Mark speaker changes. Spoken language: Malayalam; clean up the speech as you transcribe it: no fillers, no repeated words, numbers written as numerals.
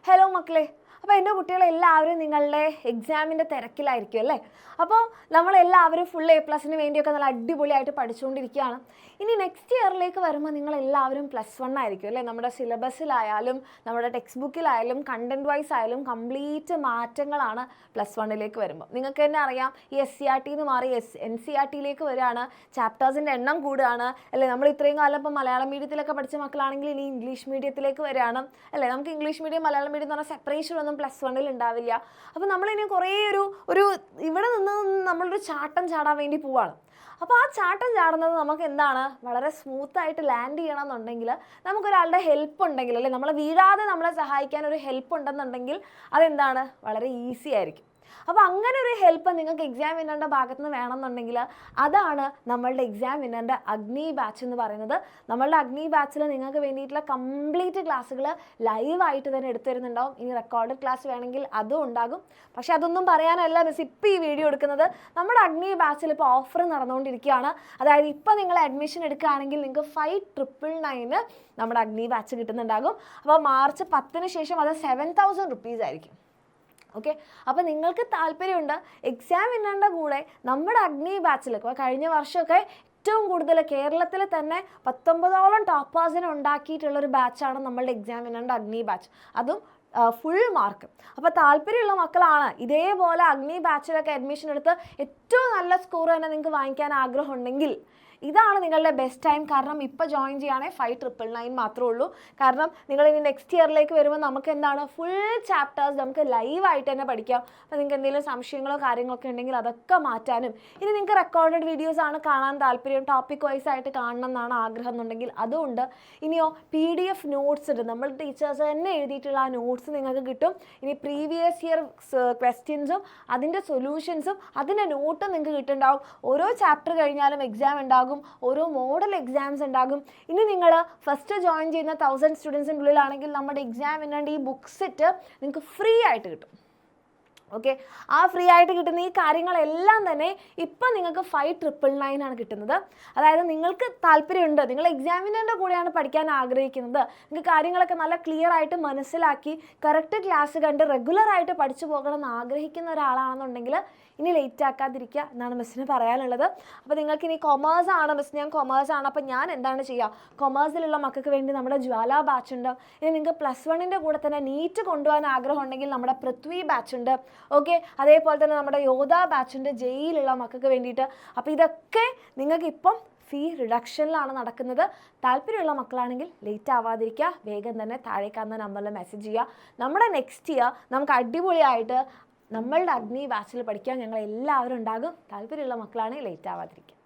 Speaker 1: ഹലോ മക്കളെ, അപ്പോൾ എൻ്റെ കുട്ടികളെല്ലാവരും നിങ്ങളുടെ എക്സാമിൻ്റെ തിരക്കിലായിരിക്കും അല്ലേ? അപ്പോൾ നമ്മളെല്ലാവരും ഫുൾ A+ന് വേണ്ടിയൊക്കെ നല്ല അടിപൊളിയായിട്ട് പഠിച്ചുകൊണ്ടിരിക്കുകയാണ്. ഇനി നെക്സ്റ്റ് ഇയറിലേക്ക് വരുമ്പോൾ നിങ്ങളെല്ലാവരും +1 ആയിരിക്കും അല്ലേ? നമ്മുടെ സിലബസിലായാലും നമ്മുടെ ടെക്സ്റ്റ് ബുക്കിലായാലും കണ്ടൻറ് വൈസ് ആയാലും കംപ്ലീറ്റ് മാറ്റങ്ങളാണ് +1ലേക്ക് വരുമ്പോൾ. നിങ്ങൾക്ക് തന്നെ അറിയാം, ഈ SCERT എന്ന് മാറി NCERTയിലേക്ക് വരികയാണ്. ചാപ്റ്റേഴ്സിൻ്റെ എണ്ണം കൂടുകയാണ് അല്ലേ? നമ്മൾ ഇത്രയും കാലം ഇപ്പോൾ മലയാളം മീഡിയത്തിലൊക്കെ പഠിച്ച മക്കളാണെങ്കിൽ ഇനി ഇംഗ്ലീഷ് മീഡിയത്തിലേക്ക് വരികയാണ് അല്ലേ? നമുക്ക് ഇംഗ്ലീഷ് മീഡിയം മലയാളം മീഡിയം എന്ന് പറഞ്ഞാൽ സെപ്പറേഷൻ ഒന്നും +1ൽ ഉണ്ടാവില്ല. അപ്പോൾ നമ്മളിനി കുറേ ഒരു ഇവിടെ നിന്ന് നമ്മളൊരു ചാട്ടം ചാടാൻ വേണ്ടി പോവാണ്. അപ്പോൾ ആ ചാട്ടം ചാടുന്നത് നമുക്ക് എന്താണ്, വളരെ സ്മൂത്തായിട്ട് ലാൻഡ് ചെയ്യണം എന്നുണ്ടെങ്കിൽ നമുക്കൊരാളുടെ ഹെൽപ്പ് ഉണ്ടെങ്കിൽ അല്ലേ, നമ്മളെ വീഴാതെ നമ്മളെ സഹായിക്കാൻ ഒരു ഹെൽപ്പ് ഉണ്ടെന്നുണ്ടെങ്കിൽ അതെന്താണ്, വളരെ ഈസി ആയിരിക്കും. അപ്പോൾ അങ്ങനെ ഒരു ഹെൽപ്പ് നിങ്ങൾക്ക് എക്സാം വിന്നറിൻ്റെ ഭാഗത്ത് നിന്ന് വേണമെന്നുണ്ടെങ്കിൽ അതാണ് നമ്മളുടെ എക്സാം വിന്നറിൻ്റെ അഗ്നി ബാച്ച് എന്ന് പറയുന്നത്. നമ്മളുടെ അഗ്നി ബാച്ചിൽ നിങ്ങൾക്ക് വേണ്ടിയിട്ടുള്ള കംപ്ലീറ്റ് ക്ലാസ്സുകൾ ലൈവായിട്ട് തന്നെ എടുത്തു തരുന്നുണ്ടാവും. ഇനി റെക്കോർഡഡ് ക്ലാസ് വേണമെങ്കിൽ അതും ഉണ്ടാകും. പക്ഷെ അതൊന്നും പറയാനല്ല മിസ് ഇപ്പോൾ ഈ വീഡിയോ എടുക്കുന്നത്. നമ്മുടെ അഗ്നി ബാച്ചിൽ ഇപ്പോൾ ഓഫർ നടന്നുകൊണ്ടിരിക്കുകയാണ്. അതായത് ഇപ്പോൾ നിങ്ങൾ അഡ്മിഷൻ എടുക്കുകയാണെങ്കിൽ നിങ്ങൾക്ക് 5,999 നമ്മുടെ അഗ്നി ബാച്ച് കിട്ടുന്നുണ്ടാകും. അപ്പോൾ മാർച്ച് 10 ശേഷം അത് 7,000 rupees ആയിരിക്കും. ഓക്കെ, അപ്പോൾ നിങ്ങൾക്ക് താല്പര്യമുണ്ട് എക്സാം വിന്നറിൻ്റെ കൂടെ നമ്മുടെ അഗ്നി ബാച്ചിലൊക്കെ കഴിഞ്ഞ വർഷമൊക്കെ ഏറ്റവും കൂടുതൽ കേരളത്തിൽ തന്നെ 19ഓളം ടോപ്പേഴ്സിനെ ഉണ്ടാക്കിയിട്ടുള്ളൊരു ബാച്ചാണ് നമ്മളുടെ എക്സാം വിന്നറിൻ്റെ അഗ്നി ബാച്ച്, അതും ഫുൾ മാർക്ക്. അപ്പോൾ താല്പര്യമുള്ള മക്കളാണ് ഇതേപോലെ അഗ്നി ബാച്ചിലൊക്കെ അഡ്മിഷൻ എടുത്ത് ഏറ്റവും നല്ല സ്കോർ തന്നെ നിങ്ങൾക്ക് വാങ്ങിക്കാൻ ആഗ്രഹമുണ്ടെങ്കിൽ ഇതാണ് നിങ്ങളുടെ ബെസ്റ്റ് ടൈം. കാരണം ഇപ്പോൾ ജോയിൻ ചെയ്യുകയാണെങ്കിൽ 5,999 മാത്രമേ ഉള്ളൂ. കാരണം നിങ്ങൾ ഇനി നെക്സ്റ്റ് ഇയറിലേക്ക് വരുമ്പോൾ നമുക്ക് എന്താണ്, ഫുൾ ചാപ്റ്റേഴ്സ് നമുക്ക് ലൈവായിട്ട് തന്നെ പഠിക്കാം. അപ്പോൾ നിങ്ങൾക്ക് എന്തെങ്കിലും സംശയങ്ങളോ കാര്യങ്ങളൊക്കെ ഉണ്ടെങ്കിൽ അതൊക്കെ മാറ്റാനും, ഇനി നിങ്ങൾക്ക് റെക്കോർഡഡ് വീഡിയോസ് ആണ് കാണാൻ താല്പര്യം, ടോപ്പിക് വൈസ് ആയിട്ട് കാണണം എന്നാണ് ആഗ്രഹം എന്നുണ്ടെങ്കിൽ അതുകൊണ്ട്. ഇനിയോ PDF നോട്ട്സ് ഉണ്ട്, നമ്മൾ ടീച്ചേഴ്സ് തന്നെ എഴുതിയിട്ടുള്ള ആ നോട്ട്സ് നിങ്ങൾക്ക് കിട്ടും. ഇനി പ്രീവിയസ് ഇയർ ക്വസ്റ്റ്യൻസും അതിൻ്റെ സൊല്യൂഷൻസും അതിൻ്റെ നോട്ടും നിങ്ങൾക്ക് കിട്ടുന്നുണ്ടാവും. ഓരോ ചാപ്റ്റർ കഴിഞ്ഞാലും എക്സാം ഉണ്ടാകും, ഓരോ മോഡൽ എക്സാംസ് ഉണ്ടാകും. ഇനി നിങ്ങൾ ഫസ്റ്റ് ജോയിൻ ചെയ്യുന്ന 1000 സ്റ്റുഡൻസിൻ്റെ ഉള്ളിലാണെങ്കിൽ നമ്മുടെ എക്സാം വിന്നറിൻ്റെ ഈ ബുക്ക് സെറ്റ് നിങ്ങൾക്ക് ഫ്രീ ആയിട്ട് കിട്ടും. ഓക്കെ, ആ ഫ്രീ ആയിട്ട് കിട്ടുന്ന ഈ കാര്യങ്ങളെല്ലാം തന്നെ ഇപ്പം നിങ്ങൾക്ക് 5,999 ആണ് കിട്ടുന്നത്. അതായത് നിങ്ങൾക്ക് താല്പര്യമുണ്ട്, നിങ്ങൾ എക്സാമിനറിൻ്റെ കൂടെയാണ് പഠിക്കാൻ ആഗ്രഹിക്കുന്നത്, നിങ്ങൾക്ക് കാര്യങ്ങളൊക്കെ നല്ല ക്ലിയർ ആയിട്ട് മനസ്സിലാക്കി കറക്റ്റ് ക്ലാസ് കണ്ട് റെഗുലറായിട്ട് പഠിച്ചു പോകണം എന്ന് ആഗ്രഹിക്കുന്ന ഒരാളാണെന്നുണ്ടെങ്കിൽ ഇനി ലേറ്റ് ആക്കാതിരിക്കുക എന്നാണ് മിസ്സിന് പറയാനുള്ളത്. അപ്പോൾ നിങ്ങൾക്ക് ഇനി കൊമേഴ്സ് ആണ് മിസ്, ഞാൻ കൊമേഴ്സ് ആണ്, അപ്പോൾ ഞാൻ എന്താണ് ചെയ്യുക, കൊമേഴ്സിലുള്ള മക്കൾക്ക് വേണ്ടി നമ്മുടെ ജ്വാല ബാച്ച് ഉണ്ട്. ഇനി നിങ്ങൾക്ക് +1ൻ്റെ കൂടെ തന്നെ നീറ്റ് കൊണ്ടുപോകാൻ ആഗ്രഹം ഉണ്ടെങ്കിൽ നമ്മുടെ പൃഥ്വി ബാച്ച് ഉണ്ട്. ഓക്കെ, അതേപോലെ തന്നെ നമ്മുടെ യോധ ബാച്ചുണ്ട് ജയിലുള്ള മക്കൾക്ക് വേണ്ടിയിട്ട്. അപ്പോൾ ഇതൊക്കെ നിങ്ങൾക്ക് ഇപ്പം ഫീ റിഡക്ഷനിലാണ് നടക്കുന്നത്. താല്പര്യമുള്ള മക്കളാണെങ്കിൽ ലേറ്റ് ആവാതിരിക്കുക, വേഗം തന്നെ താഴെ കാണുന്ന നമ്പറിൽ മെസ്സേജ് ചെയ്യുക. നമ്മുടെ നെക്സ്റ്റ് ഇയർ നമുക്ക് അടിപൊളിയായിട്ട് നമ്മളുടെ അഗ്നി ബാച്ചിൽ പഠിക്കാൻ ഞങ്ങൾ എല്ലാവരും ഉണ്ടാകും. താല്പര്യമുള്ള മക്കളാണെങ്കിൽ ലേറ്റ് ആവാതിരിക്കുക.